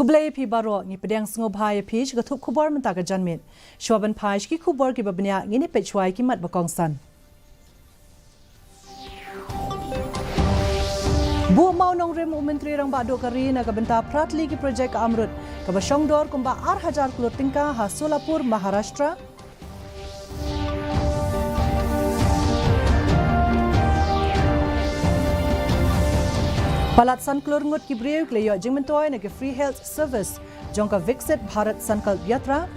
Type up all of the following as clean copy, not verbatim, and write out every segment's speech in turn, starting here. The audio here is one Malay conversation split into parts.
Kublai pi baro ni pedang sngobhai pi ga thup khubor man ta ga janmet shwaban phai ki khubor ki babnya ngini pechwai ki mat bakong san Bu mau nong rem menteri rang ba do kari na ka benta pratli ki project amrut ka ba shongdor kumba 8000 kilo tingka ha Solapur Maharashtra Palat Sanklur ngut ki breu kleyo jingmentoy na ki free health service jongka Viksit Bharat Sankalp Yatra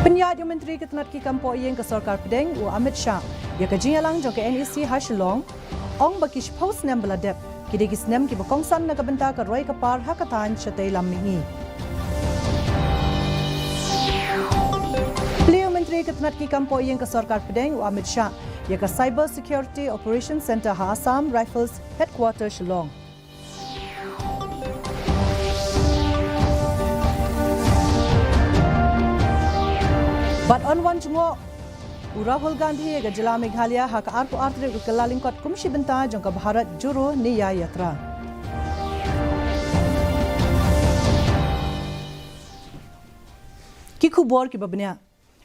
Penyat yung menteri ketenat ki kampo iyeng ke Sarkar Pedeng u Amit Shah ya ka jingalang jongka NEC Hashlong ong bakish post nem beladep ki degis nem ki bakongsan na kabenta ka roy kapar hakatan chatay lammingi Menteri Ketenat ki kampo iyeng ke Sarkar Pedeng u Amit Shah ya ka Cyber Security Operations Center ha Assam Rifles Headquarters Shillong. But on one jungo Rahul Gandhi ya ka jila Meghalaya ha ka arpu artre ku kalalingkot kumshi benta jong ka Bharat Juro Niya Yatra. Ki khubor ki babnya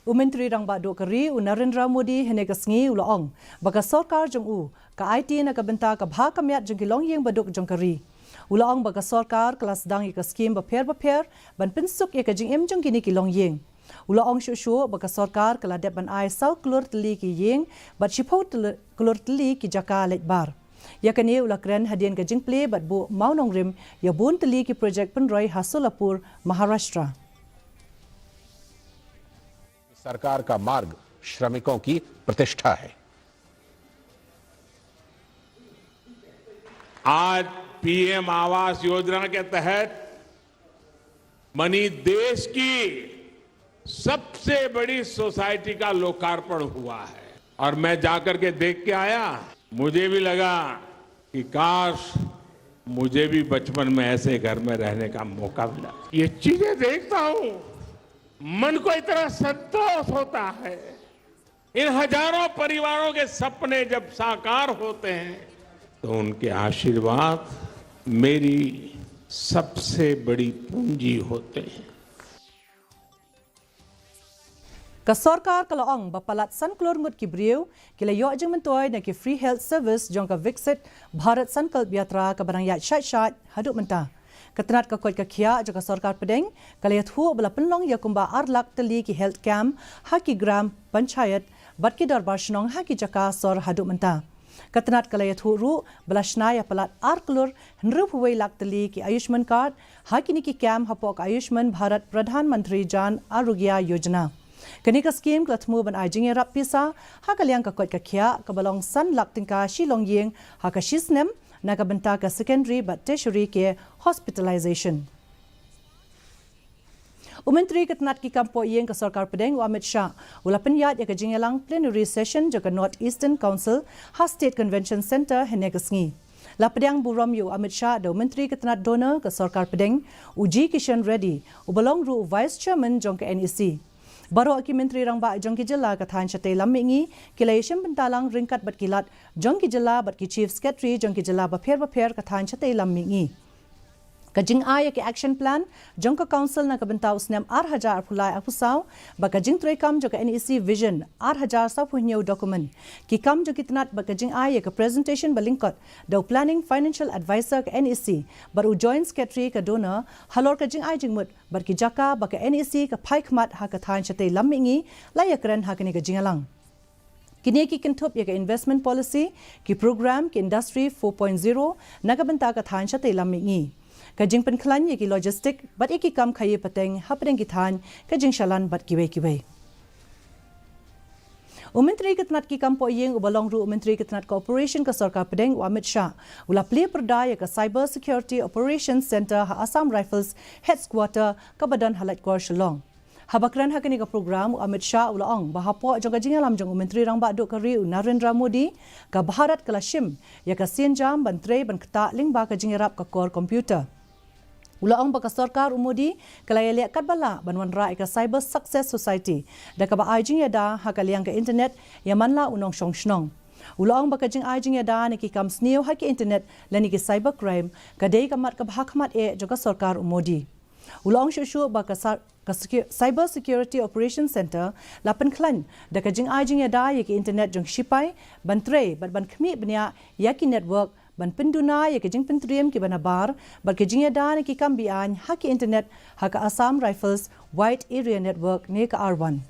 Menteri rang ba do kari u Narendra Modi hene ka sngi u laong baka sarkar jong u ka IT na ka benta ka bha kamyat jong ki long yeng baduk jong kari u laong baka sarkar kelas dang ka scheme ba pher ban pinsuk ya ka jing em jong kini ki long yeng u laong shu baka sarkar kala dep ban ai sau klur tli ki yeng bat shipot klur tli ki jaka let bar ya kani u lakren hadien ka jing play bat bu maunong rim ya bun tli ki project penroi Solapur Maharashtra सरकार का मार्ग श्रमिकों की प्रतिष्ठा है आज पीएम आवास योजना के तहत मनी देश की सबसे बड़ी सोसाइटी का लोकार्पण हुआ है और मैं जाकर के देख के आया मुझे भी लगा कि काश मुझे भी बचपन में ऐसे घर में रहने का मौका मिला ये चीजें देखता हूं मन को इतना संतोष होता है इन हजारों परिवारों के सपने जब साकार होते हैं तो उनके आशीर्वाद मेरी सबसे बड़ी पूंजी होते हैं Ka sarkar kala ong bapalat sanklor ngut ki breu kila yo jeng mentoy na ki free health service jong ka Viksit Bharat Sankalp Yatra ka barang ya shat haduk menta Ketenat ka kod ka khia jaka Sarkar Pedeng kalayat hu bala penlong ya kumba arlak teli ki health camp haki gram panchayat batki darbar shnong haki jaka sor haduk menta Ketenat kalayat hu ru bala shnaya palat arklur nru huwei lak teli ki Ayushman card haki ni ki camp hapok Ayushman Bharat Pradhan Mantri Jan Arogya Yojana Kani ka scheme klatmu ban ajing rap pisa hakalyang ka kod ka khia ka balong san lak tingka shilong yeng haka shisnem Nakabenta ka secondary but tertiary ke hospitalization. Menteri Ketenat ki kampo iyeng ka Sarkar Pedeng Amit Shah ula penyat ya ka jingalang plenary session jaka North Eastern Council ha State Convention Center hene ka sngi. La pedang buram yu Amit Shah do Menteri Ketenat donor ka Sarkar Pedeng uji Kishan Reddy ubalong ru Vice Chairman jong ka NEC. Baru aki menteri rang ba jong ki jilla ka than chatay lammingi kilayshim bentalang ringkat bat kilat jong ki jilla bat ki chief secretary jong ki jilla ba pher ka than chatay lammingi kajing ay ki action plan jong ka council na ka bentaw snem 8000 phulai apusaw ba kajing troy kam jong ka NEC vision 8000 sa punyo document ki kam jong kitnat ba kajing ay ka presentation balingkot do planning financial advisor ka NEC baru joint secretary ka donor halor kajing ay jingmut bar ki jaka ba ka NEC ka phaikmat ha ka than chatay lammingi layakran ha kani ka jingalang Kini ki kintup ya ka investment policy ki program ki industry 4.0 nagabenta ka than chatay lammingi Kajing penklan ye ki logistic bat iki kam khaye pateng hapdeng ki than kajing shalan bat kiwe Menteri Ketenat ki kampo yeng ubalong ru Menteri Ketenat Cooperation ka Sarkar Pedeng Amit Shah ula ple perdaya ka Cyber Security Operations Center ha Assam Rifles Headquarter ka badan halat kwar Shillong Habakran hakani ka program Amit Shah ula ong bahapo jong kajing alam jong Menteri rang ba do kari Narendra Modi ka Bharat kalashim ya ka sienjam ban tre ban kta ling ba kajing rap ka core computer Ulaong baka sarkar umudi kalaya kat bala banwan rai ka Cyber Success Society da ka ba ajing yada hakaliang ka internet yamanla unong shong shnong. Ulaong baka jing ajing yada ni ki kam snew haki internet lani ki cyber crime ka dei ka mat ka bhakmat joka sarkar umudi. Ulaong shushu baka Cyber Security Operations Center lapan klan da ka jing ajing yada ki internet jong shipai ban tre ban khmi bnya yaki network ban penduna ya kejing pentriam ki banabar bar kejing ya dan ki kambian haki internet haka Assam Rifles Wide Area Network ne ka R1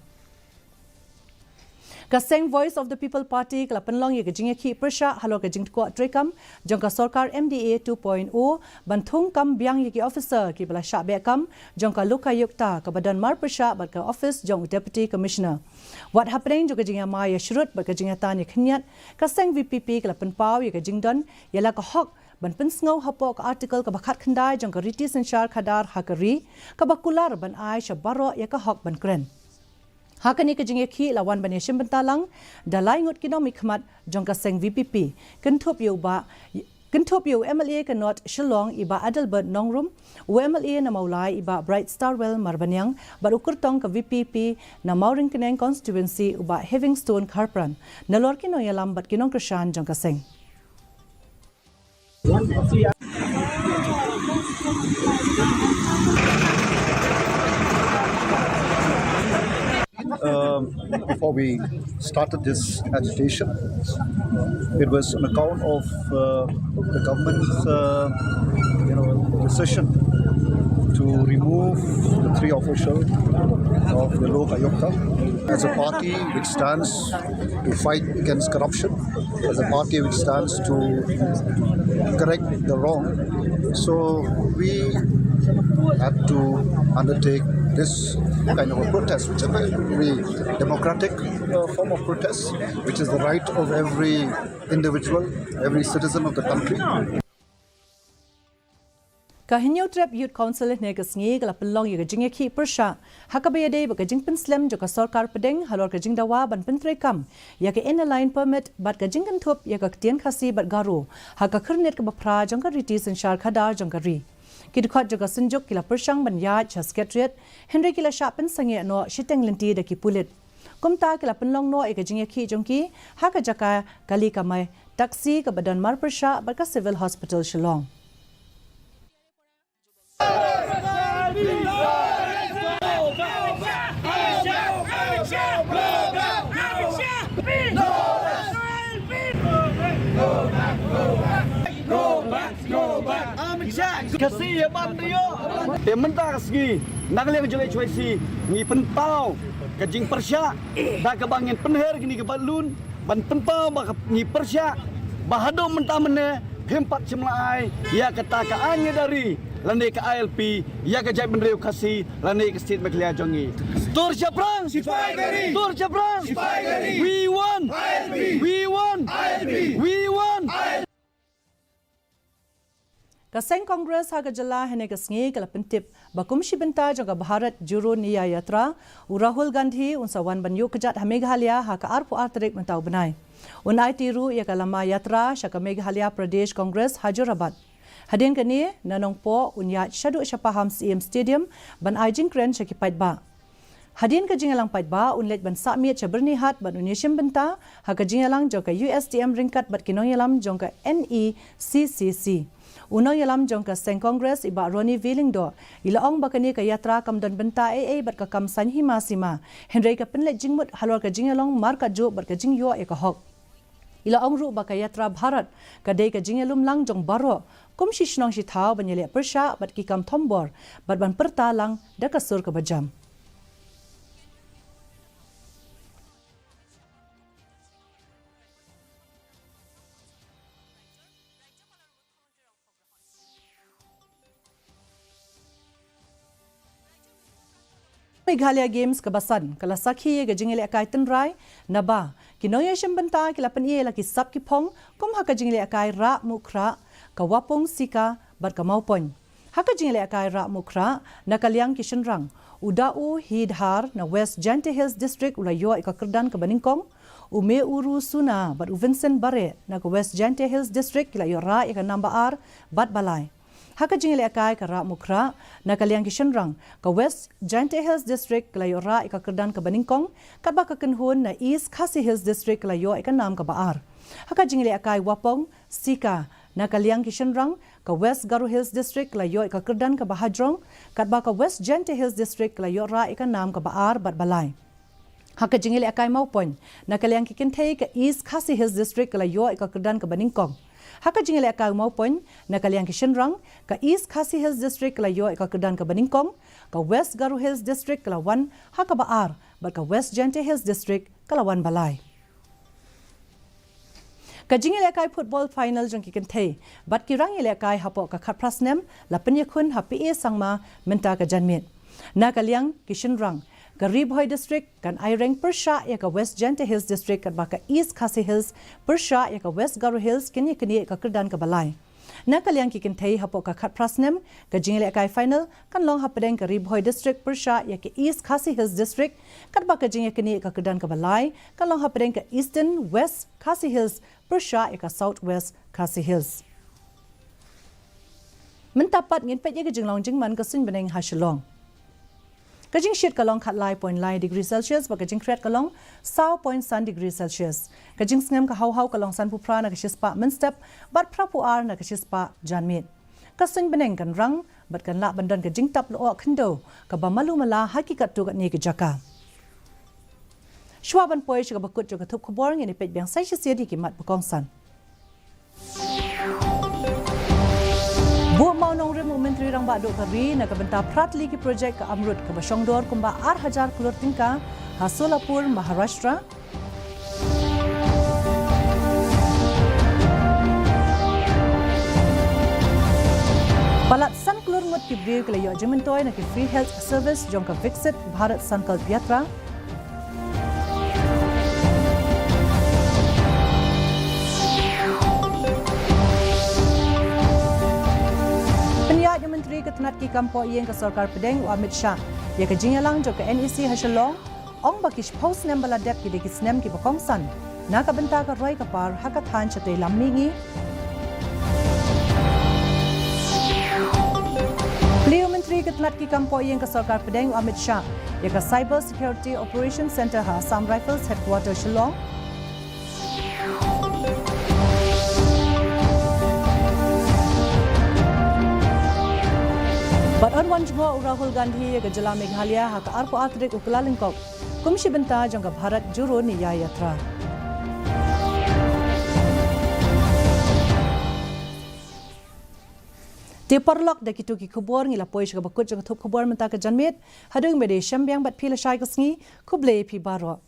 Kaseng Voice of the People Party kelapan long ya kejing ya ki persha halo kejing ko trekam jongka sarkar MDA 2.0 bantung kam biang ya ki officer ki bala sha bekam jongka lokayukta ka badan mar persha bar ka office jong deputy commissioner what happening jo kejing ya ma ya shrut bar kejing ya tan ya khniat kaseng VPP kelapan pau ya kejing don yala ka hok ban pensngau hapo ka article ka bakhat khandai jongka riti senshar khadar hakari ka bakular ban ai shabaro ya ka hok ban kren Hakani ke jengek hi lawan baneshim bentalang dalai ngut kino mikmat jongka seng VPP kentup yo MLA kanot Shillong iba Adelbert Nongrum MLA na maulai iba Bright Starwell Marbanyang barukur tong ka VPP na Mauring Keneng constituency uba Havingstone Karpran nalor kino yalam bat kinong krishan jongka seng Before we started this agitation, it was on account of the government's decision to remove the 3 officials of the Lok Ayukta. As a party which stands to fight against corruption, as a party which stands to correct the wrong, so we had to undertake this kind of a protest, which is a very democratic form of protest, which is the right of every individual, every citizen of the country. Kahinyo Trap Youth Council ne kasngi kala pelong ye kajing ki persha hakabe de ba kajing penslam jo ka sarkar pedeng halor kajing dawa ban pentre kam ya ke in line permit bat kajing kan thop ya ka tian khasi bat garo haka khirnet ka bapra jong ka riti senshar khadar jong ka ri kidkhot jo ka sunjuk kila persang ban ya secretariat Henry kila shapen sange no shiteng lenti de ki pulit kumta kila penlong no e kajing ki jong ki haka jaka kali kamai taksi ka badan mar persha bat ka civil hospital Shillong Khasi ya ban dia. Mentah kasgi. Nak liang jelai cuisi. Ni pentau. Kajing persya. Dah kebangin penher gini ke balun. Ban pentau bak ni persya. Bahado mentah mene. Hempat semlai. Ya kata ka anya dari. Landai ke ALP. Ya ke jai benreu Khasi. Landai ke state Meghalaya jongi. Tur Japrang. Sifai gari. Tur Japrang. Sifai gari. We won. ALP. We won. ALP. We won. Kaseng Congress haga jala hene kasngi kala pentip bakum shibenta jaga Bharat Juro Niya Yatra Rahul Gandhi unsawan banyu kejat Meghalaya haka arpu artrik mentau benai unai tiru ya kalama yatra shaka Meghalaya Pradesh Congress Hyderabad hadin kani nanongpo unya shadu shapaham CM Stadium ban ajing kren shaki paitba hadin ka jingalang paitba unlet ban samit chaberni hat ban unishim benta haka jingalang joka USTM ringkat bat kinoyalam jonka NECCC Unang yalam jong ka Seng Congress iba Roni Willingdo ilaong bakani ka yatra kam don benta AA bat ka kam sanhi masima Henry ka penlet jingmut halor ka jingalong mar ka jo bat ka jingyo e ka hok ilaong ru ba ka yatra Bharat ka dei ka jingalum lang jong baro kum shishnong shi thau banyele persha bat ki kam thombor bat ban pertalang da ka sur ka bajam Meghalaya Games kabasan kala sakhi ga jingile akai tenrai naba kinoya shambanta kila panie laki sap ki phong kom haka jingile akai ra mukra kawapong sika bar kamaupon haka jingile akai ra mukra nakaliang kishenrang udau hidhar na West Jante Hills District ulayo ikakerdan ka baningkong ume uru suna bar Vincent bare na West Jante Hills District kila yo ra ika number R bat balai haka jingile akai ka ra mukra nakaliang kishan rang ka West Giant Hills District kalayo ra ika kerdan ka Baningkong kat ba ka kenhun na East Khasi Hills District kalayo ika nam ka Baar haka jingile akai Wapong Sika nakaliang kishan rang ka West Garo Hills District kalayo ika kerdan ka Bahadrong kat ba ka West Giant Hills District kalayo ra ika nam ka Baar bat balai haka jingile akai Maupon nakaliang kikintay ka East Khasi Hills District kalayo ika kerdan ka Baningkong haka jingile akai Maupon nakaliang kishenrang ka East Khasi Hills District kalayo ika kerdan ka Baningkong ka West Garo Hills District kalawan haka Baar bat ka West Giant Hills District kalawan balai ka jingile akai football final jang kikintay bat kirang ile akai hapo ka khatprasnem la penyakun hapi sangma menta ka janmit nakaliang kishenrang ka Ribhoy District kan Aireng Persha ya ka West Giant Hills District kat baka East Khasi Hills Persha ya ka West Garo Hills kini ka kerdan ka balai nakaliang kikintay hapo ka khatprasnem ka jingile akai final kan long hapedeng ka Ribhoy District Persha ya ka East Khasi Hills District kat baka jingile kini ka kerdan ka balai kan long hapedeng ka Eastern West Khasi Hills Persha ya ka South West Khasi Hills mentapat ngin pet ya ka jinglong jingman ka sun beneng hasilong Kajing shit kalong khat lai point lai degree Celsius ba kajing kret kalong 20.1 degree Celsius. Kajing sngam ka hau kalong san pupra na kashis pa minstep bat prapu ar na kashis pa janmit. Kasun beneng kan rang bat kan la bandan kajing tap lo khndo ka ba malu mala hakikat tu kat ni ke jaka. Shwaban poi shi ka bakut jo ka thup khobor ngi ni pet byang sai shi di ki mat bakong san. Buat mau nong remu menteri rang bak duk kari nak benta pratli ki projek ke Amrut ke Bashongdor kumba 8,000 kelur tingka Hasolapur Maharashtra. Palat san kelur ngut ki bri ke layo jementoy nak ki free health service jong ka Viksit Bharat Sankalp Yatra. Menteri Ketenat ki kampo yang ke Sarkar Pedeng Amit Shah ya ke jingalang jo ke NEC Hasilong ong bakish post nem bala dep ki dekis nem ki bakongsan na ka benta ka roi ka par hakathan chate lammingi Beliau Menteri Ketenat ki kampo yang ke Sarkar Pedeng Amit Shah ya ke Cyber Security Operation Center ha Assam Rifles Headquarter Shillong Bat on jmo Rahul Gandhi ke Jala Meghalaya ha ka arpo atrik ukalalingkok kumshi benta jangka Bharat Juro Niya Yatra. Ti parlok da kitu ki khubor ngila poi shka bakut jangka thup khubor menta ka janmit hadung mede shambyang bat phila shai ka sngi khuble phi baro.